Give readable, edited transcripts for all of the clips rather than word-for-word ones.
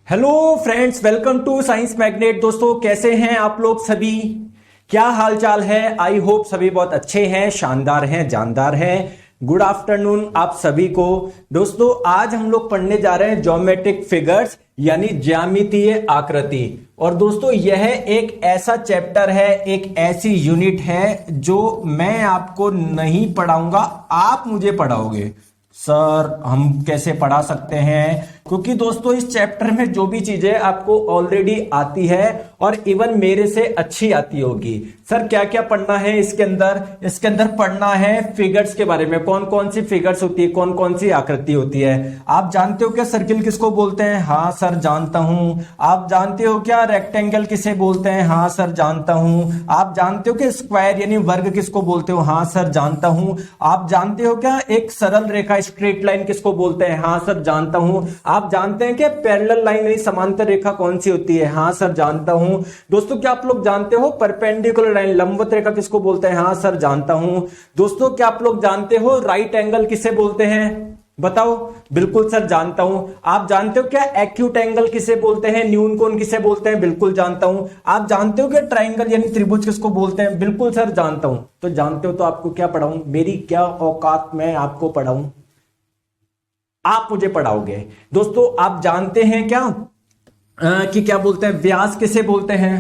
Hello friends, welcome to science magnet. दोस्तों, कैसे हैं आप लोग सभी? क्या हाल चाल है? आई होप सभी बहुत अच्छे हैं, शानदार हैं, जानदार हैं। गुड आफ्टरनून आप सभी को। दोस्तों, आज हम लोग पढ़ने जा रहे हैं ज्योमेट्रिक फिगर्स यानी ज्यामितीय आकृति। और दोस्तों, यह एक ऐसा चैप्टर है, एक ऐसी यूनिट है जो मैं आपको नहीं पढ़ाऊंगा, आप मुझे पढ़ाओगे। सर, हम कैसे पढ़ा सकते हैं? क्योंकि दोस्तों, इस चैप्टर में जो भी चीजें आपको ऑलरेडी आती है और इवन मेरे से अच्छी आती होगी। सर, क्या क्या पढ़ना है इसके अंदर? इसके अंदर पढ़ना है फिगर्स के बारे में। कौन कौन सी फिगर्स होती है, कौन कौन सी आकृति होती है। आप जानते हो क्या सर्किल किसको बोलते हैं? हाँ सर, जानता हूं। आप जानते हो क्या रेक्टेंगल किसे बोलते हैं? हाँ सर, जानता हूं। आप जानते हो कि स्क्वायर यानी वर्ग किसको बोलते हो? हाँ सर, जानता हूं। आप जानते हो क्या एक सरल रेखा स्ट्रेट लाइन किसको बोलते हैं? हाँ सर, जानता हूं। आप जानते हैं कि पैरेलल लाइन यानी समांतर रेखा कौन सी होती है? हाँ सर, जानता हूं। दोस्तों, क्या आप लोग जानते हो परपेंडिकुलर लाइन लंबवत रेखा किसको बोलते हैं? हाँ सर, जानता हूं। दोस्तों, क्या आप लोग जानते हो राइट एंगल किसे बोलते हैं? बताओ। बिल्कुल सर, जानता हूं। आप जानते हो क्या एक्यूट एंगल किसे बोलते हैं? न्यून कोण किसे बोलते हैं? बिल्कुल जानता हूं। आप जानते हो क्या ट्राइंगल यानी त्रिभुज किसको बोलते हैं? बिल्कुल सर, जानता हूं। तो जानते हो तो आपको क्या पढ़ाऊं? मेरी क्या औकात में आपको पढ़ाऊं? आप मुझे पढ़ाओगे। दोस्तों, आप जानते हैं क्या कि क्या बोलते हैं व्यास किसे बोलते हैं?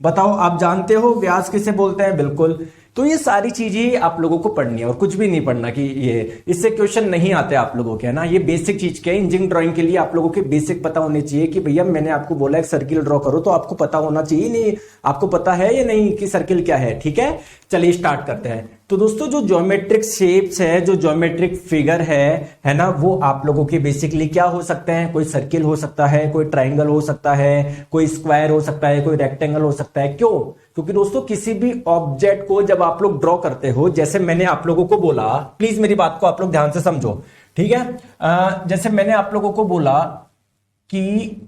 बताओ, आप जानते हो व्यास किसे बोलते हैं? बिल्कुल। तो ये सारी चीजें आप लोगों को पढ़नी है और कुछ भी नहीं पढ़ना कि ये इससे क्वेश्चन नहीं आते आप लोगों के, है ना। ये बेसिक चीज के इंजीनियरिंग ड्राइंग के लिए आप लोगों के बेसिक पता होने चाहिए कि भैया मैंने आपको बोला एक सर्किल ड्रॉ करो तो आपको पता होना चाहिए। नहीं, आपको पता है या नहीं कि सर्किल क्या है? ठीक है, चलिए स्टार्ट करते हैं। तो दोस्तों, जो ज्योमेट्रिक शेप्स है, जो ज्योमेट्रिक फिगर है ना, वो आप लोगों के बेसिकली क्या हो सकते हैं? कोई सर्किल हो सकता है, कोई ट्राइंगल हो सकता है, कोई स्क्वायर हो सकता है, कोई रेक्टेंगल हो सकता है। क्यों? क्योंकि दोस्तों, किसी भी ऑब्जेक्ट को जब आप लोग ड्रॉ करते हो, जैसे मैंने आप लोगों को बोला, प्लीज मेरी बात को आप लोग ध्यान से समझो, ठीक है। जैसे मैंने आप लोगों को बोला कि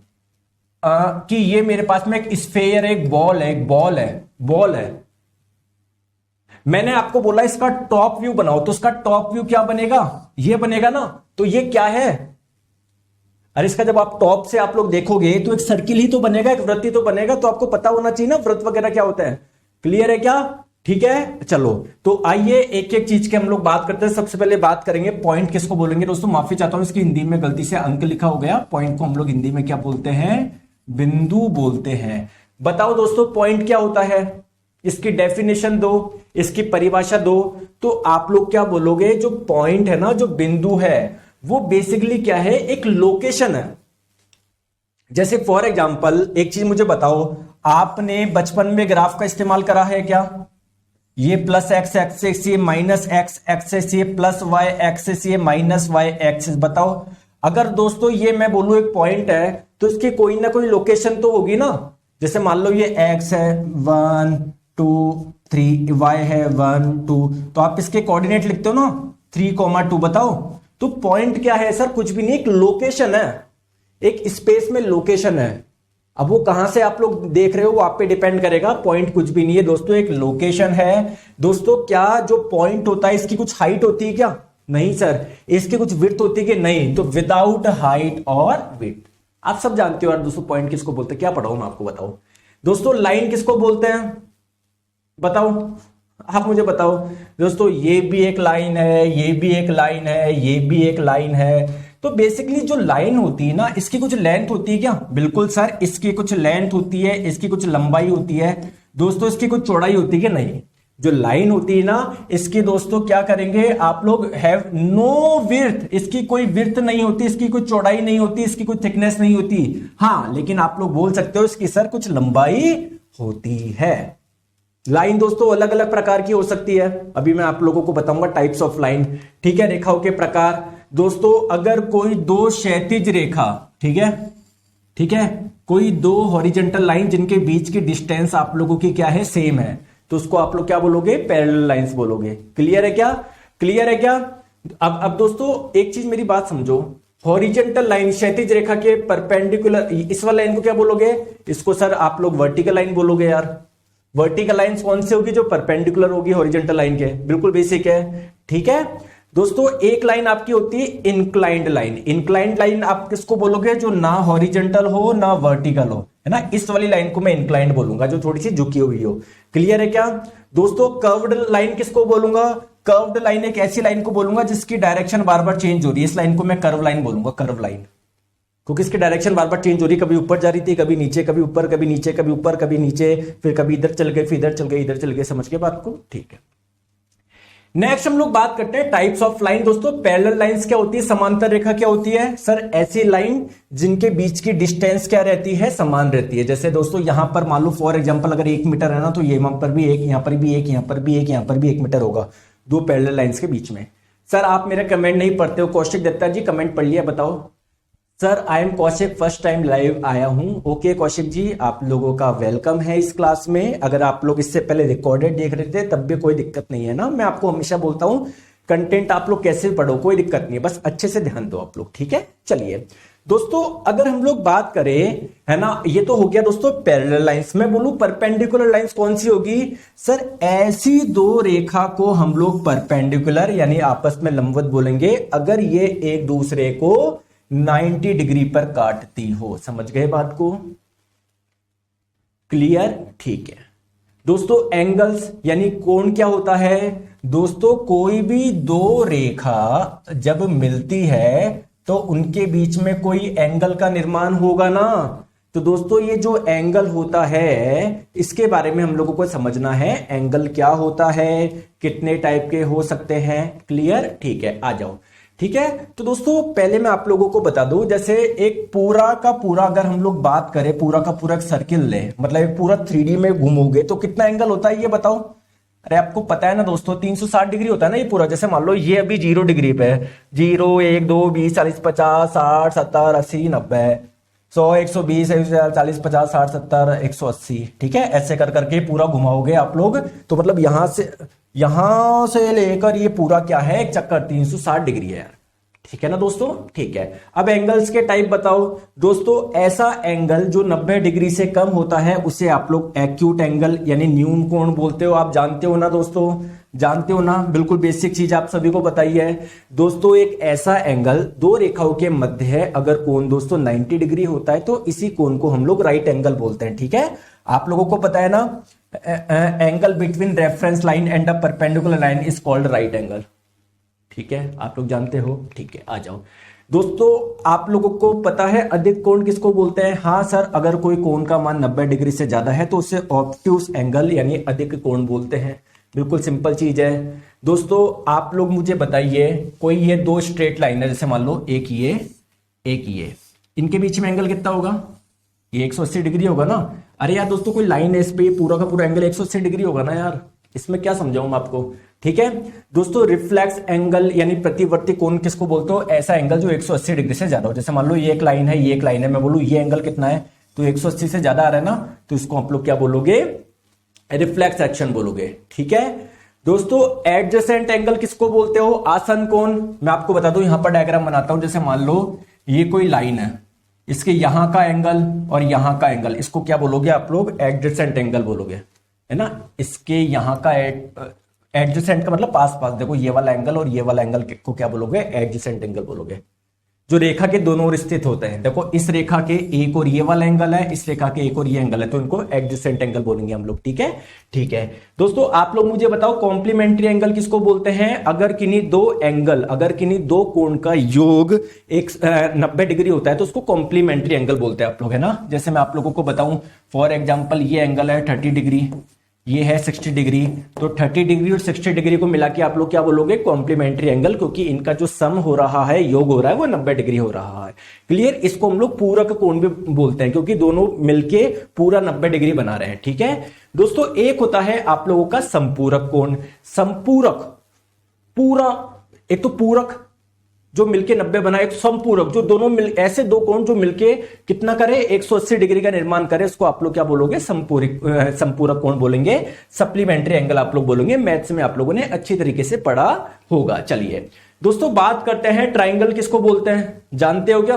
ये मेरे पास में एक स्फेयर, एक बॉल है। मैंने आपको बोला इसका टॉप व्यू बनाओ, तो इसका टॉप व्यू क्या बनेगा? ये बनेगा ना। तो ये क्या है? अरे, इसका जब आप टॉप से आप लोग देखोगे तो एक सर्किल ही तो बनेगा, एक वृत्त ही तो बनेगा। तो आपको पता होना चाहिए ना वृत्त वगैरह क्या होता है। क्लियर है क्या? ठीक है, चलो तो आइए एक एक चीज के हम लोग बात करते हैं। सबसे पहले बात करेंगे पॉइंट किसको बोलेंगे। दोस्तों, माफी चाहता हूं, इसकी हिंदी में गलती से अंक लिखा हो गया। पॉइंट को हम लोग हिंदी में क्या बोलते हैं? बिंदु बोलते हैं। बताओ दोस्तों, पॉइंट क्या होता है? इसकी डेफिनेशन दो, इसकी परिभाषा दो। तो आप लोग क्या बोलोगे? जो पॉइंट है ना, जो बिंदु है, वो बेसिकली क्या है? एक लोकेशन है। जैसे फॉर एग्जांपल एक चीज मुझे बताओ, आपने बचपन में ग्राफ का इस्तेमाल करा है क्या? ये प्लस एक्स एक्सिस, ये माइनस एक्स एक्सिस, ये प्लस वाई एक्सिस, ये माइनस वाई एक्सिस। बताओ, अगर दोस्तों ये मैं बोलूं एक पॉइंट है तो इसकी कोई ना कोई लोकेशन तो होगी ना। जैसे मान लो ये एक्स है 1 2 3, वाई है 1 2, तो आप इसके कोऑर्डिनेट लिखते हो ना 3,2। बताओ, तो पॉइंट क्या है सर? कुछ भी नहीं, एक लोकेशन है, एक स्पेस में लोकेशन है। अब वो कहां से आप लोग देख रहे हो वो आप पे डिपेंड करेगा। पॉइंट कुछ भी नहीं है दोस्तों, एक लोकेशन है। दोस्तों, क्या जो पॉइंट होता है इसकी कुछ हाइट होती है क्या? नहीं सर। इसकी कुछ विड्थ होती है कि नहीं? तो विदाउट हाइट और विड्थ। आप सब जानते हो यार दोस्तों, पॉइंट किसको बोलते हैं? क्या पढ़ाऊं मैं आपको? बताओ दोस्तों, लाइन किसको बोलते हैं? बताओ, आप मुझे बताओ। दोस्तों, ये भी एक लाइन है, ये भी एक लाइन है, ये भी एक लाइन है। तो बेसिकली जो लाइन होती है ना, इसकी कुछ लेंथ होती है क्या? बिल्कुल सर, इसकी कुछ लेंथ होती है, इसकी कुछ लंबाई होती है। दोस्तों, इसकी कुछ चौड़ाई होती है क्या? नहीं। जो लाइन होती है ना, इसकी दोस्तों क्या करेंगे आप लोग? Have no width. इसकी कोई विड्थ नहीं होती, इसकी कोई चौड़ाई नहीं होती, इसकी कोई थिकनेस नहीं होती। हाँ, लेकिन आप लोग बोल सकते हो इसकी सर कुछ लंबाई होती है। लाइन दोस्तों अलग अलग प्रकार की हो सकती है। अभी मैं आप लोगों को बताऊंगा टाइप्स ऑफ लाइन, ठीक है, रेखाओं के प्रकार। दोस्तों, अगर कोई दो क्षैतिज रेखा, ठीक है, कोई दो हॉरिजॉन्टल लाइन जिनके बीच की डिस्टेंस आप लोगों की क्या है? सेम है, तो उसको आप लोग क्या बोलोगे? पैरेलल लाइंस बोलोगे। क्लियर है क्या? क्लियर है क्या? अब दोस्तों एक चीज मेरी बात समझो, हॉरिजॉन्टल लाइन क्षैतिज रेखा के परपेंडिकुलर, इस वाला लाइन को क्या बोलोगे? इसको सर आप लोग वर्टिकल लाइन बोलोगे यार। वर्टिकल लाइन कौन सी होगी? जो परपेंडिकुलर होगी हॉरिजॉन्टल लाइन के। बिल्कुल बेसिक है, ठीक है। दोस्तों एक लाइन आपकी होती है इंक्लाइंड लाइन। इंक्लाइंड लाइन आप किसको बोलोगे? जो ना हॉरिजेंटल हो ना वर्टिकल हो, है ना, इस वाली लाइन को मैं इंक्लाइंड बोलूंगा, जो थोड़ी सी झुकी हुई हो। क्लियर है क्या दोस्तों? कर्व्ड लाइन किसको बोलूंगा? कर्व्ड लाइन एक ऐसी लाइन को बोलूंगा जिसकी डायरेक्शन बार बार चेंज हो रही है, इस लाइन को मैं कर्व लाइन बोलूंगा, कर्व लाइन, क्योंकि इसकी डायरेक्शन बार बार चेंज हो रही है, कभी ऊपर जा रही थी, कभी नीचे, कभी ऊपर, कभी नीचे, कभी ऊपर, कभी नीचे, फिर कभी इधर चल गए, फिर इधर चल गए, इधर चल गए। समझ के बात को? ठीक है। नेक्स्ट हम लोग बात करते हैं टाइप्स ऑफ लाइन। दोस्तों पैरेलल लाइंस क्या होती है? समांतर रेखा क्या होती है? सर ऐसी लाइन जिनके बीच की डिस्टेंस क्या रहती है? समान रहती है। जैसे दोस्तों यहां पर मान लो फॉर एग्जांपल अगर 1 मीटर है ना, तो यहां पर भी एक, यहां पर भी एक, यहां पर भी एक, यहां पर भी 1 मीटर होगा, दो पैरेलल लाइंस के बीच में। सर आप मेरा कमेंट नहीं पढ़ते हो, कौशिक दत्ता जी कमेंट पढ़ लिया, बताओ। Sir I am Kaushik, first time live आया हूं। ओके कौशिक जी, आप लोगों का वेलकम है इस क्लास में। अगर आप लोग इससे पहले रिकॉर्डेड देख रहे थे तब भी कोई दिक्कत नहीं है ना, मैं आपको हमेशा बोलता हूं कंटेंट आप लोग कैसे पढ़ो, कोई दिक्कत नहीं है, बस अच्छे से ध्यान दो आप लोग, ठीक है। चलिए दोस्तों अगर हम लोग बात करें, है ना, ये तो हो गया दोस्तों पैरेलल लाइंस। मैं बोलूं परपेंडिकुलर लाइंस कौन सी होगी? सर ऐसी दो रेखा को हम लोग परपेंडिकुलर यानी आपस में लंबवत बोलेंगे अगर ये एक दूसरे को 90 डिग्री पर काटती हो। समझ गए बात को? क्लियर? ठीक है दोस्तों। एंगल्स यानी कोण क्या होता है? दोस्तों कोई भी दो रेखा जब मिलती है तो उनके बीच में कोई एंगल का निर्माण होगा ना। तो दोस्तों ये जो एंगल होता है इसके बारे में हम लोगों को समझना है। एंगल क्या होता है, कितने टाइप के हो सकते हैं। क्लियर? ठीक है, आ जाओ। ठीक है, तो दोस्तों पहले मैं आप लोगों को बता दूं, जैसे एक पूरा का पूरा अगर हम लोग बात करें, पूरा का पूरा एक सर्किल ले, मतलब एक पूरा 3D में घूमोगे तो कितना एंगल होता है ये बताओ। अरे आपको पता है ना दोस्तों 360 डिग्री होता है ना ये पूरा। जैसे मान लो ये अभी 0 डिग्री पे है, 0 1 2 20 40 50 60 70 80 90 100 120 40 50 60 70 180। ठीक है, ऐसे कर करके पूरा घुमाओगे आप लोग तो मतलब यहां से लेकर ये पूरा क्या है, एक चक्कर 360 डिग्री है यार। ठीक है ना दोस्तों? ठीक है। अब एंगल्स के टाइप बताओ दोस्तों। ऐसा एंगल जो 90 डिग्री से कम होता है उसे आप लोग एक्यूट एंगल यानी न्यून कोण बोलते हो। आप जानते हो ना दोस्तों? जानते हो ना? बिल्कुल बेसिक चीज आप सभी को बताई है दोस्तों। एक ऐसा एंगल दो रेखाओं के मध्य है, अगर कोण दोस्तों 90 डिग्री होता है तो इसी कोण को हम लोग राइट एंगल बोलते हैं। ठीक है, आप लोगों को पता है ना, angle between reference line and a perpendicular line is called right angle. ठीक है, आप लोग जानते हो। ठीक है, आ जाओ दोस्तों। आप लोगों को पता है अधिक कोण किसको बोलते हैं? हाँ सर, अगर कोई कोण का मान 90 डिग्री से ज्यादा है तो उसे ऑब्ट्यूस एंगल यानी अधिक कोण बोलते हैं। बिल्कुल सिंपल चीज है दोस्तों। आप लोग मुझे बताइए, कोई ये दो स्ट्रेट लाइन है, जैसे मान लो एक ये, इनके बीच में एंगल कितना होगा? ये 180 डिग्री होगा ना। अरे यार दोस्तों कोई लाइन है इस पे, पूरा का पूरा एंगल 180 डिग्री होगा ना यार, इसमें क्या समझाऊं मैं आपको। ठीक है दोस्तों, रिफ्लेक्स एंगल यानी प्रतिवर्ती कोण किसको बोलते हो? ऐसा एंगल जो 180 डिग्री से ज्यादा हो। जैसे मान लो ये एक लाइन है, ये एक लाइन है, मैं बोलूं ये एंगल कितना है तो 180 से ज्यादा आ रहा है ना, तो इसको आप लोग क्या बोलोगे? रिफ्लेक्स एक्शन बोलोगे। ठीक है दोस्तों। एडजेसेंट एंगल किसको बोलते हो? आसन कोण। मैं आपको बता दूं, यहां पर डायग्राम बनाता हूं। जैसे मान लो ये कोई लाइन है, इसके यहां का एंगल और यहां का एंगल, इसको क्या बोलोगे आप लोग? एडजेसेंट एंगल बोलोगे, है ना। इसके यहां का एडजेसेंट का मतलब पास पास। देखो ये वाला एंगल और ये वाला एंगल को क्या बोलोगे? एडजेसेंट एंगल बोलोगे, जो रेखा के दोनों ओर स्थित होते हैं। देखो इस रेखा के एक और ये वाला एंगल है, इस रेखा के एक और ये एंगल है, तो इनको एडजेसेंट एंगल बोलेंगे हम लोग। ठीक है, ठीक है दोस्तों। आप लोग मुझे बताओ कॉम्प्लीमेंट्री एंगल किसको बोलते हैं? अगर किन्हीं दो कोण का योग 90 डिग्री होता है तो उसको कॉम्प्लीमेंट्री एंगल बोलते हैं आप लोग, है ना। जैसे मैं आप लोगों को बताऊं, फॉर एग्जाम्पल ये एंगल है 30 डिग्री, ये है 60 डिग्री, तो 30 डिग्री और 60 डिग्री को मिला के आप लोग क्या बोलोगे? कॉम्प्लीमेंट्री एंगल, क्योंकि इनका जो सम हो रहा है, योग हो रहा है, वो 90 डिग्री हो रहा है। क्लियर? इसको हम लोग पूरक कोण भी बोलते हैं क्योंकि दोनों मिलके पूरा 90 डिग्री बना रहे हैं। ठीक है दोस्तों। एक होता है आप लोगों का संपूरक कोण। संपूरक पूरा, एक तो पूरक जो मिलके 90 बनाए, एक संपूरक जो दोनों ऐसे दो कोण जो मिलके कितना करे? 180 डिग्री का निर्माण करे, उसको आप लोग क्या बोलोगे? संपूरक कोण बोलेंगे। सप्लीमेंट्री एंगल आप लोग बोलेंगे। मैथ्स में आप लोगों ने अच्छी तरीके से पढ़ा होगा। चलिए दोस्तों बात करते हैं ट्राइंगल किसको बोलते हैं, जानते हो क्या?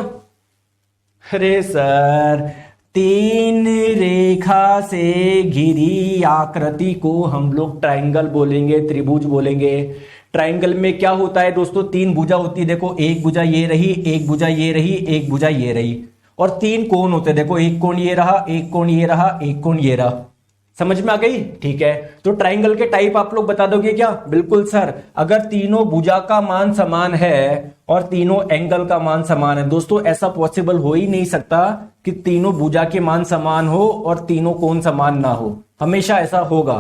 अरे सर, 3 रेखा से घिरी आकृति को हम लोग ट्राइंगल बोलेंगे, त्रिभुज बोलेंगे। ट्राइंगल में क्या होता है दोस्तों, तीन भुजा होती है। देखो एक भुजा ये रही, एक भुजा ये रही, एक भुजा ये रही, और तीन कोण होते हैं। देखो एक कोण ये रहा, एक कोण ये रहा, एक कोण ये रहा। समझ में आ गई? ठीक है, तो ट्राइंगल के टाइप आप लोग बता दोगे क्या? बिल्कुल सर, अगर तीनों भुजा का मान समान है और तीनों एंगल का मान समान है। दोस्तों ऐसा पॉसिबल हो ही नहीं सकता कि तीनों भुजा के मान समान हो और तीनों कोण समान ना हो। हमेशा ऐसा होगा,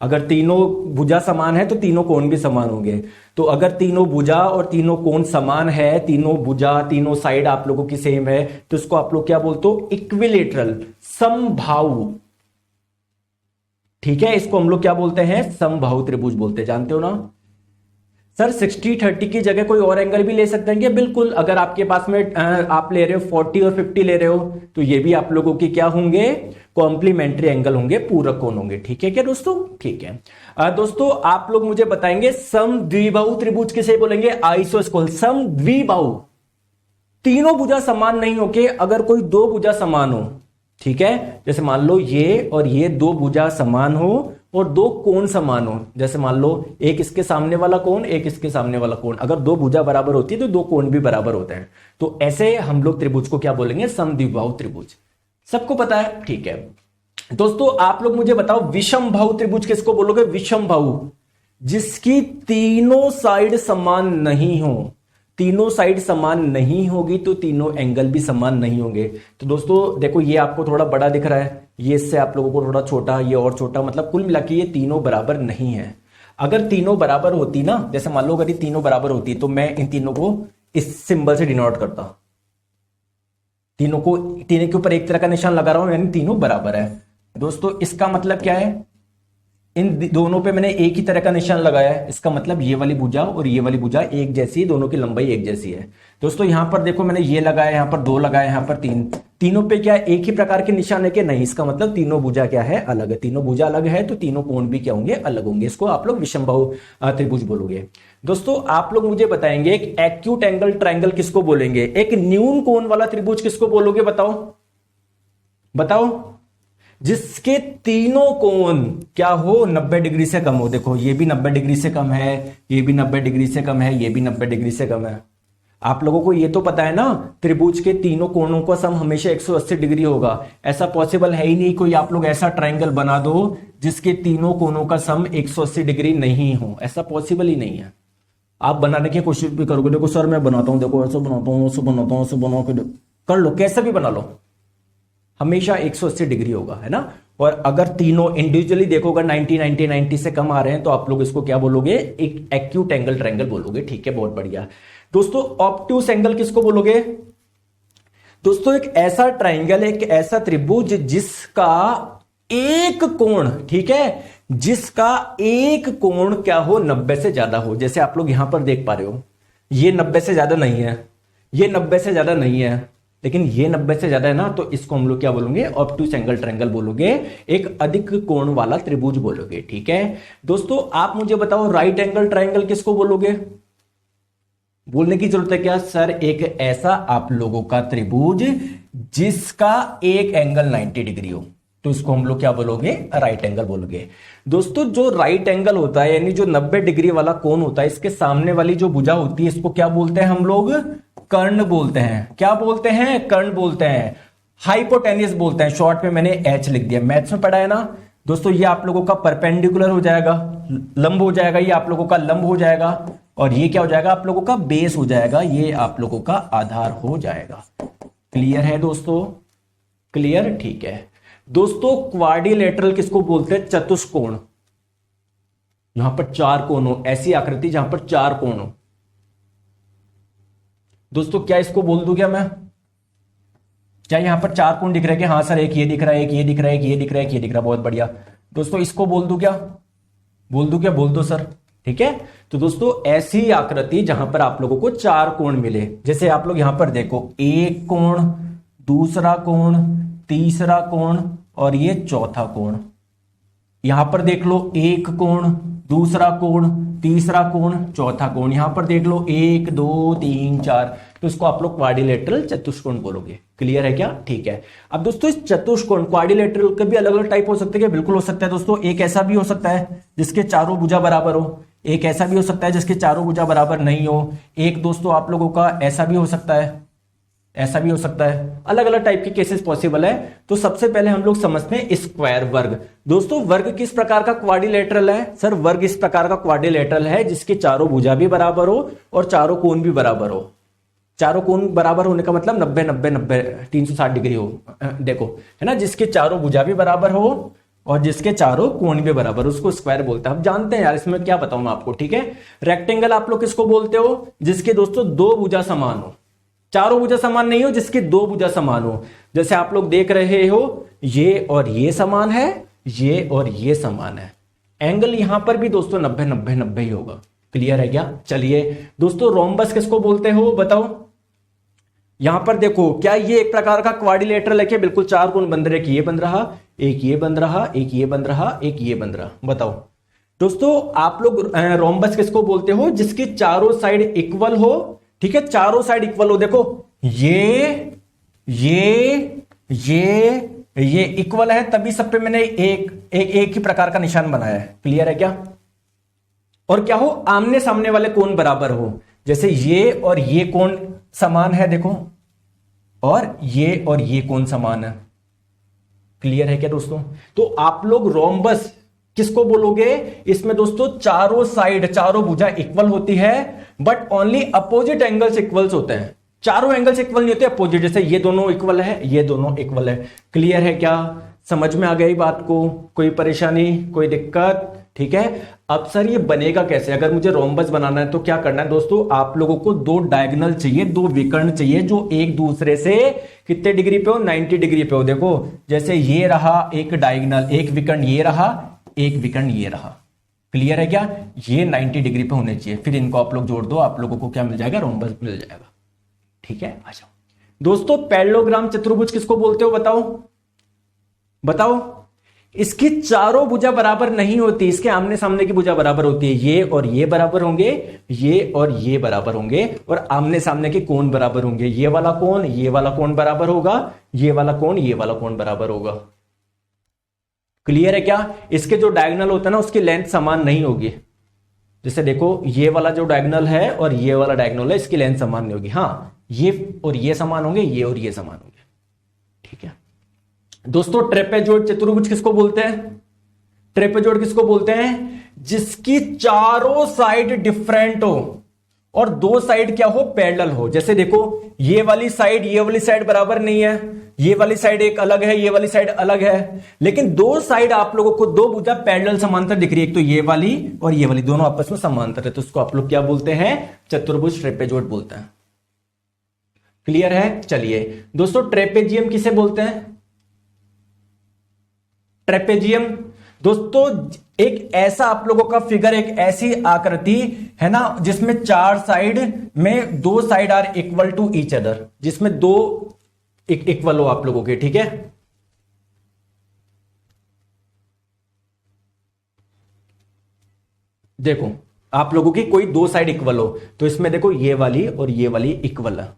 अगर तीनों भुजा समान है तो तीनों कोण भी समान होंगे। तो अगर तीनों भुजा और तीनों कोण समान है, तीनों भुजा तीनों साइड आप लोगों की सेम है, तो इसको आप लोग क्या बोलते हो? इक्विलेटरल, समबाहु। ठीक है, इसको हम लोग क्या बोलते हैं? समबाहु त्रिभुज बोलते हैं। जानते हो ना सर, 60-30 की जगह कोई और एंगल भी ले सकते हैं क्या? बिल्कुल, अगर आपके पास में आप ले रहे हो 40 और 50 ले रहे हो, तो ये भी आप लोगों की क्या होंगे? कॉम्प्लीमेंट्री एंगल होंगे, पूरक कोण होंगे। ठीक है क्या दोस्तों? ठीक है। दोस्तों आप लोग मुझे बताएंगे समद्विबाहु त्रिभुज किसे बोलेंगे? आइसोस्केल। समद्विबाहु, तीनों भुजा समान नहीं होके अगर कोई दो भुजा समान हो, ठीक है, जैसे मान लो ये और ये दो भुजा समान हो और दो कोण समान हो, जैसे मान लो एक इसके सामने वाला कोण, एक इसके सामने वाला कोण, अगर दो भुजा बराबर होती है तो दो कोण भी बराबर होते हैं। तो ऐसे हम लोग त्रिभुज को क्या बोलेंगे? समद्विबाहु त्रिभुज। सबको पता है? ठीक है दोस्तों, आप लोग मुझे बताओ विषमबाहु त्रिभुज किसको बोलोगे? विषमबाहु, जिसकी तीनों साइड समान नहीं हो। तीनों साइड समान नहीं होगी तो तीनों एंगल भी समान नहीं होंगे। तो दोस्तों देखो, ये आपको थोड़ा बड़ा दिख रहा है, ये इससे आप लोगों को थोड़ा छोटा, ये और छोटा, मतलब कुल मिला के ये तीनों बराबर नहीं है। अगर तीनों बराबर होती ना, जैसे मान लो अगर ये तीनों बराबर होती तो मैं इन तीनों को इस सिंबल से डिनोट करता। तीनों के ऊपर एक तरह का निशान लगा रहा हूं, यानी तीनों बराबर है। दोस्तों इसका मतलब क्या है? इन दोनों पे मैंने एक ही तरह का निशान लगाया है, इसका मतलब ये वाली भुजा और ये वाली भुजा एक जैसी है, दोनों की लंबाई एक जैसी है। दोस्तों यहां पर देखो, मैंने ये लगाया, यहां पर दो लगाया, यहां पर तीन, तीनों पे क्या एक ही प्रकार के निशान है कि नहीं? इसका मतलब तीनों भुजा क्या है? अलग है। तीनों भुजा अलग है तो तीनों कोण भी क्या होंगे? अलग होंगे। इसको आप लोग विषमबाहु त्रिभुज बोलोगे। दोस्तों आप लोग मुझे बताएंगे एक एक्यूट एंगल ट्राइंगल किसको बोलेंगे? एक न्यून कोण वाला त्रिभुज किसको बोलोगे? बताओ बताओ। जिसके तीनों कोण क्या हो? 90 डिग्री से कम हो। देखो ये भी 90 डिग्री से कम है, ये भी 90 डिग्री से कम है, ये भी 90 डिग्री से कम है। आप लोगों को ये तो पता है ना, त्रिभुज के तीनों कोणों का सम हमेशा 180 डिग्री होगा। ऐसा पॉसिबल है ही नहीं कोई आप लोग ऐसा ट्राइंगल बना दो जिसके तीनों कोणों का सम 180 डिग्री नहीं हो। ऐसा पॉसिबल ही नहीं है। आप बनाने की कोशिश भी करोगे, देखो सर मैं बनाता हूं, देखो ऐसा बनाता हूं, ऐसा बनाता हूं, ऐसा बना के कर लो, कैसा भी बना लो, हमेशा 180 डिग्री होगा, है ना। और अगर तीनों इंडिविजुअली देखोगे 90 90 90 से कम आ रहे हैं तो आप लोग इसको क्या बोलोगे? एक एक्यूट एंगल ट्रायंगल बोलोगे। ठीक है, बहुत बढ़िया। दोस्तों ऑब्ट्यूस एंगल किसको बोलोगे? दोस्तों एक ऐसा ट्रायंगल, एक ऐसा त्रिभुज जिसका एक कोण, ठीक है, जिसका एक कोण क्या हो? 90 से ज्यादा हो। जैसे आप लोग यहां पर देख पा रहे हो, ये 90 से ज्यादा नहीं है, ये 90 से ज्यादा नहीं है, लेकिन ये 90 से ज्यादा है ना, तो इसको हम लोग क्या बोलोगे? ऑब्ट्यूस एंगल ट्रायंगल बोलोगे, एक अधिक कोण वाला त्रिभुज बोलोगे। ठीक है दोस्तों, आप मुझे बताओ राइट एंगल ट्रायंगल किसको बोलोगे? बोलने की जरूरत है क्या? सर एक ऐसा आप लोगों का त्रिभुज जिसका एक एंगल 90 डिग्री हो, तो इसको हम लोग क्या बोलोगे? राइट एंगल बोलोगे। दोस्तों जो राइट एंगल होता है, यानी जो 90 डिग्री वाला कोण होता है, इसके सामने वाली जो भुजा होती है, इसको क्या बोलते हैं हम लोग? कर्ण बोलते हैं। क्या बोलते हैं? कर्ण बोलते हैं, हाइपोटेन्यूस बोलते हैं। शॉर्ट में मैंने एच लिख दिया, मैथ्स में पढ़ा है ना दोस्तों। ये आप लोगों का परपेंडिकुलर हो जाएगा, लंब हो जाएगा, ये आप लोगों का लंब हो जाएगा, और ये क्या हो जाएगा? आप लोगों का बेस हो जाएगा, ये आप लोगों का आधार हो जाएगा। क्लियर है दोस्तों? क्लियर, ठीक है दोस्तों। क्वाड्रिलेटरल किसको बोलते हैं? चतुष्कोण। यहां पर चार कोण हो, ऐसी आकृति जहां पर चार कोण हो। दोस्तों क्या इसको बोल दूं क्या मैं? क्या यहां पर चार कोण दिख रहे हैं कि हाँ सर, एक ये दिख रहा है, एक ये दिख रहा है, एक ये दिख रहा है, एक ये दिख रहा है, बहुत बढ़िया। दोस्तों इसको बोल दूं क्या? बोल दूं क्या? बोल दो सर। ठीक है, तो दोस्तों ऐसी आकृति जहां पर आप लोगों को चार कोण मिले, जैसे आप लोग यहां पर देखो, एक कोण, दूसरा कोण, तीसरा कोण और ये चौथा कोण। यहां पर देख लो, एक कोण, दूसरा कोण, तीसरा कोण, चौथा कोण। यहां पर देख लो 1 2 3 4, तो इसको आप लोग क्वाड्रिलेटरल चतुष्कोण बोलोगे। क्लियर है क्या? ठीक है। अब दोस्तों इस चतुष्कोण क्वाड्रिलेटरल के भी अलग अलग टाइप हो सकते हैं, बिल्कुल हो सकता है दोस्तों। एक ऐसा भी हो सकता है जिसके चारों भुजा बराबर हो, एक ऐसा भी हो सकता है जिसके चारों भुजा बराबर नहीं हो, एक दोस्तों आप लोगों का ऐसा भी हो सकता है, ऐसा भी हो सकता है, अलग अलग टाइप के केसेस पॉसिबल है। तो सबसे पहले हम लोग समझते हैं स्क्वायर वर्ग। दोस्तों वर्ग किस प्रकार का क्वाड्रिलेटरल है? सर वर्ग इस प्रकार का क्वाड्रिलेटरल है जिसके चारों भुजा भी बराबर हो और चारों कोण भी बराबर हो। चारों कोण बराबर होने का मतलब 90 90 90 360 डिग्री हो, देखो है ना, जिसके चारों भुजा भी बराबर हो और जिसके चारों कोण भी बराबर, उसको स्क्वायर बोलते हैं। हम जानते हैं यार, इसमें क्या बताऊं मैं आपको, ठीक है। रेक्टेंगल आप लोग किसको बोलते हो? जिसके दोस्तों दो भुजा समान हो, चारों भुजा समान नहीं हो, जिसके दो भुजा समान हो। जैसे आप लोग देख रहे हो ये और ये समान है, ये और ये समान है। एंगल यहां पर भी दोस्तों 90 90 90 ही होगा। क्लियर है क्या? चलिए दोस्तों रोम्बस किसको बोलते हो बताओ? यहां पर देखो, क्या ये एक प्रकार का क्वाड्रिलेटरल है? कि बिल्कुल चार कोण बन रहे, एक ये बन रहा, एक ये बन रहा, एक ये बन रहा, एक ये बन रहा, बताओ दोस्तों आप लोग रोम्बस किसको बोलते हो? जिसकी चारों साइड इक्वल हो, ठीक है, चारों साइड इक्वल हो। देखो ये इक्वल है, तभी सब पे मैंने एक ही प्रकार का निशान बनाया है। क्लियर है क्या? और क्या हो, आमने सामने वाले कोण बराबर हो। जैसे ये और ये कोण समान है देखो, और ये कोण समान है। क्लियर है क्या दोस्तों? तो आप लोग रोम्बस किसको बोलोगे? इसमें दोस्तों चारों साइड, चारों भुजा इक्वल होती है, but only opposite angles equals होते हैं। चारों एंगल्स इक्वल नहीं होते, अपोजिट। जैसे ये दोनों इक्वल है, ये दोनों इक्वल है। क्लियर है क्या? समझ में आ गई बात को? कोई परेशानी, कोई दिक्कत? ठीक है। अब सर ये बनेगा कैसे? अगर मुझे रोम्बस बनाना है तो क्या करना है दोस्तों? आप लोगों को दो डायगोनल चाहिए, दो विकर्ण चाहिए जो एक दूसरे से कितने डिग्री पे हो? 90 डिग्री पे हो। देखो जैसे ये रहा एक डायगोनल, एक विकर्ण ये रहा, एक विकर्ण ये रहा। क्लियर है क्या? ये 90 डिग्री पे होने चाहिए। फिर इनको आप लोग जोड़ दो, आप लोगों को क्या मिल जाएगा? रोम्बस मिल जाएगा। ठीक है, आ जाओ दोस्तों। पैरेललोग्राम चतुर्भुज किसको बोलते हो बताओ? बताओ। इसकी चारों भुजा बराबर नहीं होती, इसके आमने सामने की भुजा बराबर होती है। ये और ये बराबर होंगे, ये और ये बराबर होंगे, और आमने सामने के कोण बराबर होंगे। ये वाला कोण, ये वाला कोण बराबर होगा, ये वाला कोण, ये वाला कोण बराबर होगा। क्लियर है क्या? इसके जो डायगोनल होता है ना, उसकी लेंथ समान नहीं होगी। जैसे देखो ये वाला जो डायगोनल है और ये वाला डायगोनल है, इसकी लेंथ समान नहीं होगी। हाँ, ये और ये समान होंगे, ये और ये समान होंगे। ठीक है दोस्तों। ट्रेपेजॉइड चतुर्भुज किसको बोलते हैं? ट्रेपेजॉइड किसको बोलते हैं? जिसकी चारों साइड डिफरेंट हो और दो साइड क्या हो? पैरेलल हो। जैसे देखो ये वाली साइड बराबर नहीं है, ये वाली साइड एक अलग है, ये वाली साइड अलग है, लेकिन दो साइड आप लोगों को दो भुजा पैरेलल समांतर दिख रही है। एक तो ये वाली और ये वाली, दोनों आपस में समांतर है, तो उसको आप लोग क्या बोलते हैं? चतुर्भुज ट्रेपेजॉइड बोलते हैं। क्लियर है? चलिए दोस्तों, ट्रेपेजियम किसे बोलते हैं? ट्रेपेजियम दोस्तों एक ऐसा आप लोगों का फिगर, एक ऐसी आकृति है ना, जिसमें चार साइड में दो side are equal to each other, जिसमें दो इक्वल हो आप लोगों के। ठीक है, देखो आप लोगों की कोई दो साइड इक्वल हो, तो इसमें देखो ये वाली और ये वाली इक्वल है,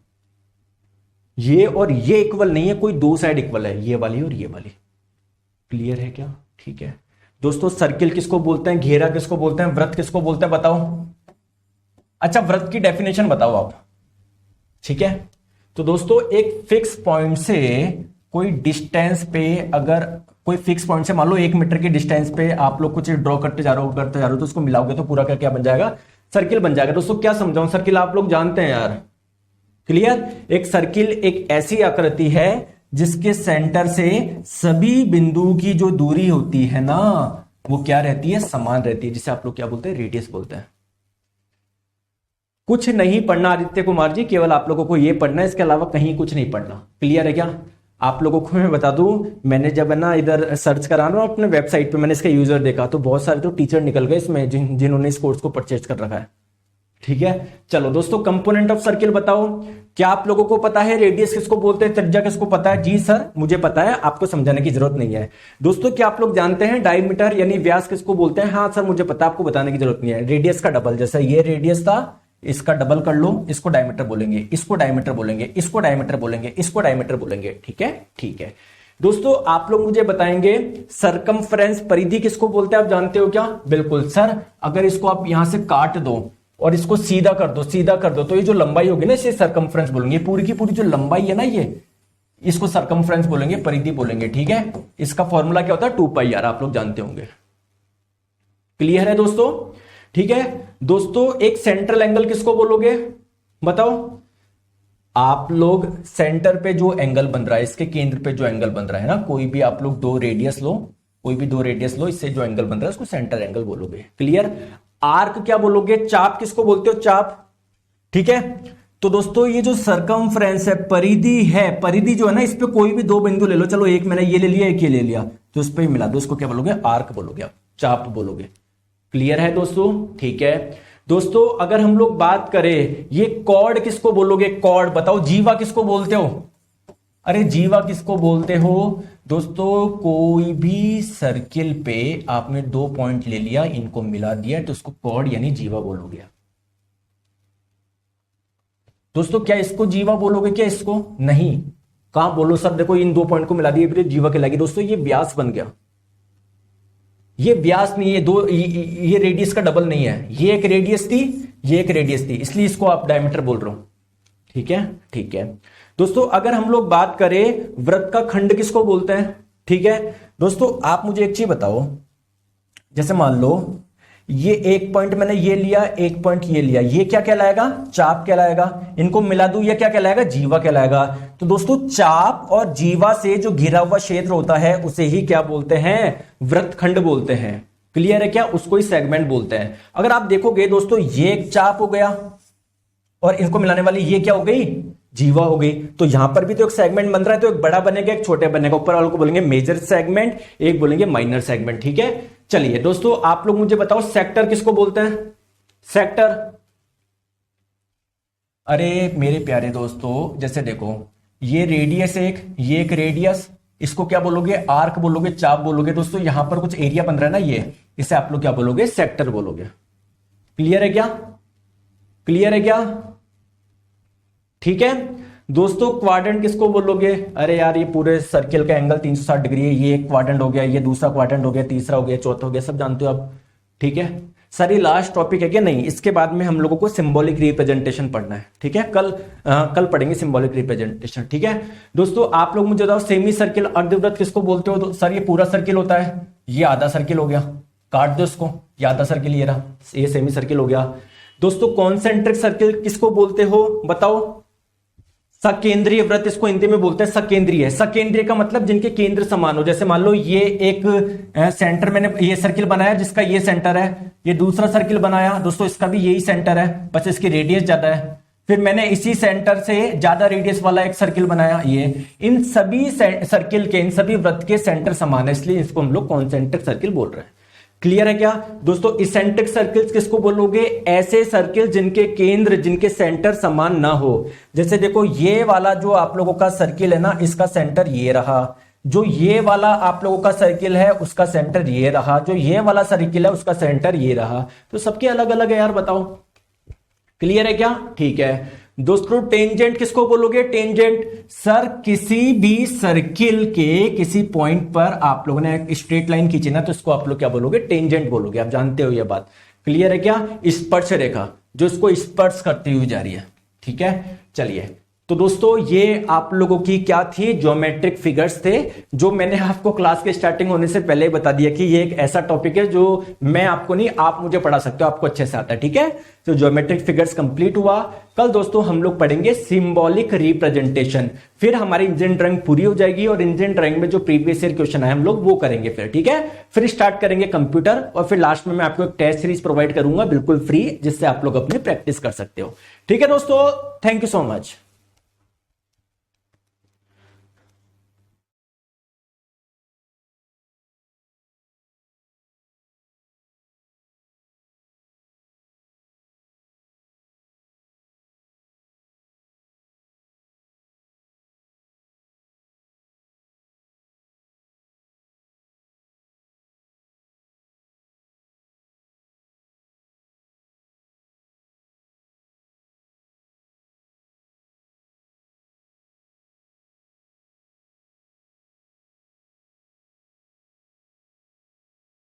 ये और ये इक्वल नहीं है, कोई दो साइड इक्वल है, ये वाली और ये वाली। क्लियर है क्या? ठीक है दोस्तों। सर्किल किसको बोलते हैं? घेरा किसको बोलते हैं? वृत्त किसको बोलते हैं बताओ? अच्छा, वृत्त की डेफिनेशन बताओ आप। ठीक है, तो दोस्तों एक फिक्स पॉइंट से कोई डिस्टेंस पे, अगर कोई फिक्स पॉइंट से मान लो 1 मीटर की डिस्टेंस पे आप लोग कुछ ड्रॉ करते जा रहे हो, तो उसको मिलाओगे तो पूरा क्या बन जाएगा? सर्किल बन जाएगा। दोस्तों क्या समझाऊं? सर्किल आप लोग जानते हैं यार। क्लियर? एक सर्किल एक ऐसी आकृति है जिसके सेंटर से सभी बिंदु की जो दूरी होती है ना, वो क्या रहती है? समान रहती है, जिसे आप लोग क्या बोलते हैं? रेडियस बोलते हैं। कुछ नहीं पढ़ना आदित्य कुमार जी, केवल आप लोगों को यह पढ़ना है, इसके अलावा कहीं कुछ नहीं पढ़ना। क्लियर है क्या? आप लोगों को मैं बता दूं, मैंने जब है ना इधर सर्च करा ना अपने वेबसाइट पे, मैंने इसका यूजर देखा तो बहुत सारे तो टीचर निकल गए इसमें जिन्होंने इस कोर्स को परचेज कर रखा है। ठीक है, चलो दोस्तों, कंपोनेंट ऑफ सर्किल बताओ। क्या आप लोगों को पता है रेडियस किसको बोलते हैं? त्रिज्या किसको पता है? जी सर मुझे पता है, आपको समझाने की जरूरत नहीं है। दोस्तों क्या आप लोग जानते हैं डायमीटर यानी व्यास किसको बोलते हैं? हाँ सर मुझे पता है, आपको बताने की जरूरत नहीं है। रेडियस का डबल, जैसा ये रेडियस था, इसका डबल कर लो, इसको डायमीटर बोलेंगे, इसको डायमीटर बोलेंगे, इसको डायमीटर बोलेंगे, इसको डायमीटर बोलेंगे। ठीक है, ठीक है। दोस्तों आप लोग मुझे बताएंगे सरकमफ्रेंस परिधि किसको बोलते हैं, आप जानते हो क्या? बिल्कुल सर, अगर इसको आप यहां से काट दो और इसको सीधा कर दो, सीधा कर दो, तो ये जो लंबाई होगी ना इसे सरकमफ्रेंस बोलेंगे। पूरी की पूरी जो लंबाई है ना ये, इसको सरकमफ्रेंस बोलेंगे, परिधि बोलेंगे। ठीक है, इसका फॉर्मूला क्या होता है? 2 पाई आर, आप लोग जानते होंगे। क्लियर है दोस्तों? ठीक है दोस्तों, एक सेंट्रल एंगल किसको बोलोगे बताओ? आप लोग सेंटर पे जो एंगल बन रहा है, इसके केंद्र पे जो एंगल बन रहा है ना, कोई भी आप लोग 2 रेडियस लो, कोई भी 2 रेडियस लो, इससे जो एंगल बन रहा है उसको सेंटर एंगल बोलोगे। क्लियर? आर्क क्या बोलोगे? चाप किसको बोलते हो? चाप। ठीक है, तो दोस्तों ये जो सरकमफ्रेंस है, परिधि है, परिधि जो है ना, इस पे कोई भी 2 बिंदु ले लो, चलो एक मैंने ये ले लिया, एक ये ले लिया, तो इस पे ही मिला दो, इसको क्या बोलोगे? आर्क बोलोगे, आप चाप बोलोगे। क्लियर है दोस्तों? ठीक है दोस्तों, अगर हम लोग बात करें, ये कॉर्ड किसको बोलोगे? कॉर्ड बताओ। जीवा किसको बोलते हो? अरे जीवा किसको बोलते हो दोस्तों? कोई भी सर्किल पे आपने 2 पॉइंट ले लिया, इनको मिला दिया, तो उसको कॉर्ड यानी जीवा बोलोगे। दोस्तों क्या इसको जीवा बोलोगे? क्या इसको नहीं? कहां बोलो सर, देखो इन 2 पॉइंट को मिला दिया, जीवा कहलाएगी। दोस्तों ये व्यास बन गया, ये व्यास नहीं है, ये रेडियस का डबल नहीं है, ये एक रेडियस थी, ये एक रेडियस थी, इसलिए इसको आप डायमीटर बोल रहे हो। ठीक है, ठीक है दोस्तों, अगर हम लोग बात करें वृत्त का खंड किसको बोलते हैं? ठीक है दोस्तों, आप मुझे एक चीज बताओ, जैसे मान लो ये एक पॉइंट मैंने ये लिया, एक पॉइंट ये लिया, ये क्या कहलाएगा? चाप कहलाएगा। इनको मिला दूं, ये क्या कहलाएगा? जीवा कहलाएगा। तो दोस्तों चाप और जीवा से जो घिरा हुआ क्षेत्र होता है उसे ही क्या बोलते हैं? वृत्तखंड बोलते हैं। क्लियर है क्या? उसको ही सेगमेंट बोलते हैं। अगर आप देखोगे दोस्तों, ये एक चाप हो गया और इनको मिलाने वाली ये क्या हो गई? जीवा हो गई। तो यहां पर भी तो एक सेगमेंट बन रहा है, तो एक बड़ा बनेगा, एक छोटे बनेगा। ऊपर वाले को बोलेंगे मेजर सेगमेंट, एक बोलेंगे माइनर सेगमेंट। ठीक है, चलिए दोस्तों आप लोग मुझे बताओ सेक्टर किसको बोलते हैं? सेक्टर। अरे मेरे प्यारे दोस्तों, जैसे देखो ये रेडियस एक, ये एक रेडियस, इसको क्या बोलोगे? आर्क बोलोगे, चाप बोलोगे। दोस्तों यहां पर कुछ एरिया बन रहा है ना, ये, इसे आप लोग क्या बोलोगे? सेक्टर बोलोगे। क्लियर है क्या? क्लियर है क्या? ठीक है दोस्तों, क्वाड्रेंट किसको बोलोगे? अरे यार ये पूरे सर्किल का एंगल 360 डिग्री है, ये एक क्वाड्रेंट हो गया, ये दूसरा क्वाड्रेंट हो गया, तीसरा हो गया, चौथा हो गया, सब जानते हो आप। ठीक है सर, ये लास्ट टॉपिक है क्या? नहीं, इसके बाद में हम लोगों को सिंबॉलिक रिप्रेजेंटेशन पढ़ना है। ठीक है, कल पढ़ेंगे सिंबॉलिक रिप्रेजेंटेशन। ठीक है दोस्तों, आप लोग मुझे बताओ सेमी सर्किल अर्धवृत्त किसको बोलते हो? तो सर ये पूरा सर्किल होता है, ये आधा सर्किल हो गया, काट दो इसको, ये आधा सर्किल ये रहा, ये सेमी सर्किल हो गया। दोस्तों कॉन्सेंट्रिक सर्किल किसको बोलते हो बताओ? सकेंद्रीय वृत्त इसको हिंदी में बोलते हैं सकेंद्रीय। सकेंद्रीय का मतलब जिनके केंद्र समान हो। जैसे मान लो ये एक सेंटर, मैंने ये सर्किल बनाया जिसका ये सेंटर है, ये दूसरा सर्किल बनाया दोस्तों इसका भी यही सेंटर है, बस इसकी रेडियस ज्यादा है। फिर मैंने इसी सेंटर से ज्यादा रेडियस वाला एक सर्किल बनाया, ये, इन सभी सर्किल के, इन सभी वृत्त के सेंटर समान है, इसलिए इसको हम लोग कॉन्सेंट्रिक सर्किल बोल रहे हैं। क्लियर है क्या दोस्तों? इसेंट्रिक सर्किल्स किसको बोलोगे? ऐसे सर्किल जिनके केंद्र, जिनके सेंटर समान ना हो। जैसे देखो ये वाला जो आप लोगों का सर्किल है ना, इसका सेंटर ये रहा, जो ये वाला आप लोगों का सर्किल है उसका सेंटर ये रहा, जो ये वाला सर्किल है उसका सेंटर ये रहा, तो सबके अलग अलग है यार, बताओ। क्लियर है क्या? ठीक है दोस्तों, टेंजेंट किसको बोलोगे? टेंजेंट सर किसी भी सर्किल के किसी पॉइंट पर आप लोगों ने एक स्ट्रेट लाइन खींची ना, तो इसको आप लोग क्या बोलोगे? टेंजेंट बोलोगे। आप जानते हो ये बात। क्लियर है क्या? स्पर्श रेखा जो इसको स्पर्श करती हुई जा रही है। ठीक है, चलिए तो दोस्तों ये आप लोगों की क्या थी? ज्योमेट्रिक फिगर्स थे, जो मैंने आपको क्लास के स्टार्टिंग होने से पहले बता दिया कि ये एक ऐसा टॉपिक है जो मैं आपको नहीं, आप मुझे पढ़ा सकते हो, आपको अच्छे से आता है। ठीक है, तो ज्योमेट्रिक फिगर्स कंप्लीट हुआ। कल दोस्तों हम लोग पढ़ेंगे सिंबॉलिक रिप्रेजेंटेशन, फिर हमारी इंजीनियरिंग ड्राइंग पूरी हो जाएगी और इंजीनियरिंग ड्राइंग में जो प्रीवियस ईयर क्वेश्चन है हम लोग वो करेंगे फिर। ठीक है, फिर स्टार्ट करेंगे कंप्यूटर और फिर लास्ट में मैं आपको एक टेस्ट सीरीज प्रोवाइड करूंगा बिल्कुल फ्री, जिससे आप लोग अपनी प्रैक्टिस कर सकते हो। ठीक है दोस्तों, थैंक यू सो मच।